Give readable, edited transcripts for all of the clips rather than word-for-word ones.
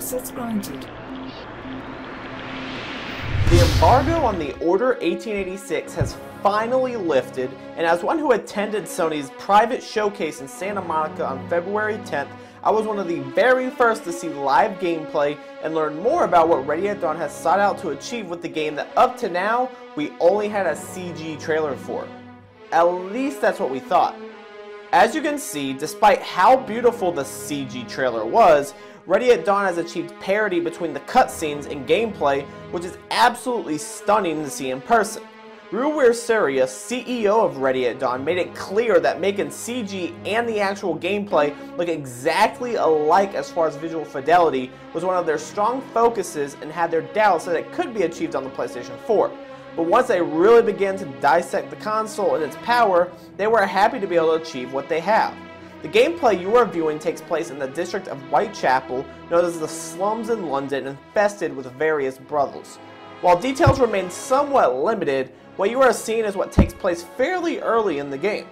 Access granted. The embargo on the Order 1886 has finally lifted, and as one who attended Sony's private showcase in Santa Monica on February 10th, I was one of the very first to see live gameplay and learn more about what Ready at Dawn has sought out to achieve with the game that up to now, we only had a CG trailer for. At least that's what we thought. As you can see, despite how beautiful the CG trailer was, Ready at Dawn has achieved parity between the cutscenes and gameplay, which is absolutely stunning to see in person. Ruwir Surya, CEO of Ready at Dawn, made it clear that making CG and the actual gameplay look exactly alike as far as visual fidelity was one of their strong focuses, and had their doubts that it could be achieved on the PlayStation 4. But once they really began to dissect the console and its power, they were happy to be able to achieve what they have. The gameplay you are viewing takes place in the district of Whitechapel, known as the slums in London, infested with various brothels. While details remain somewhat limited, what you are seeing is what takes place fairly early in the game.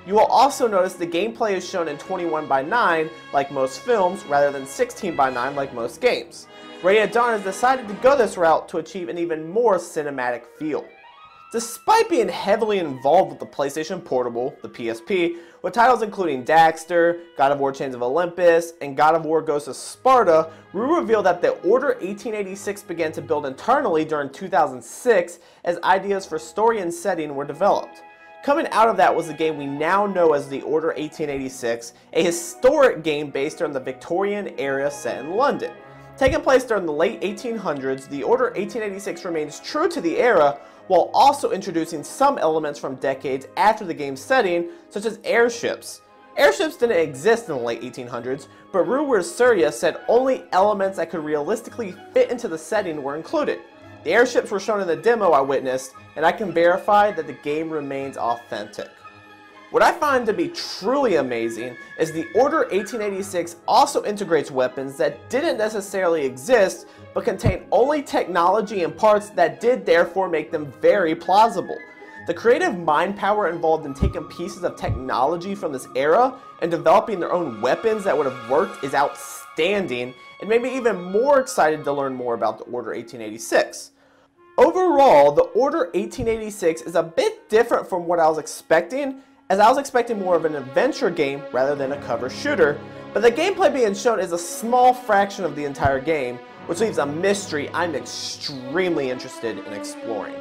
You will also notice the gameplay is shown in 21:9 like most films, rather than 16:9 like most games. Ready at Dawn has decided to go this route to achieve an even more cinematic feel. Despite being heavily involved with the PlayStation Portable, the PSP, with titles including Daxter, God of War Chains of Olympus, and God of War Ghosts of Sparta, Rue revealed that the Order 1886 began to build internally during 2006 as ideas for story and setting were developed. Coming out of that was the game we now know as the Order 1886, a historic game based on the Victorian era set in London. Taking place during the late 1800s, the Order 1886 remains true to the era, while also introducing some elements from decades after the game's setting, such as airships. Airships didn't exist in the late 1800s, but Ruwir Surya said only elements that could realistically fit into the setting were included. The airships were shown in the demo I witnessed, and I can verify that the game remains authentic. What I find to be truly amazing is the Order 1886 also integrates weapons that didn't necessarily exist, but contain only technology and parts that did therefore make them very plausible. The creative mind power involved in taking pieces of technology from this era and developing their own weapons that would have worked is outstanding, and made me even more excited to learn more about the Order 1886. Overall, the Order 1886 is a bit different from what I was expecting, as I was expecting more of an adventure game rather than a cover shooter, but the gameplay being shown is a small fraction of the entire game, which leaves a mystery I'm extremely interested in exploring.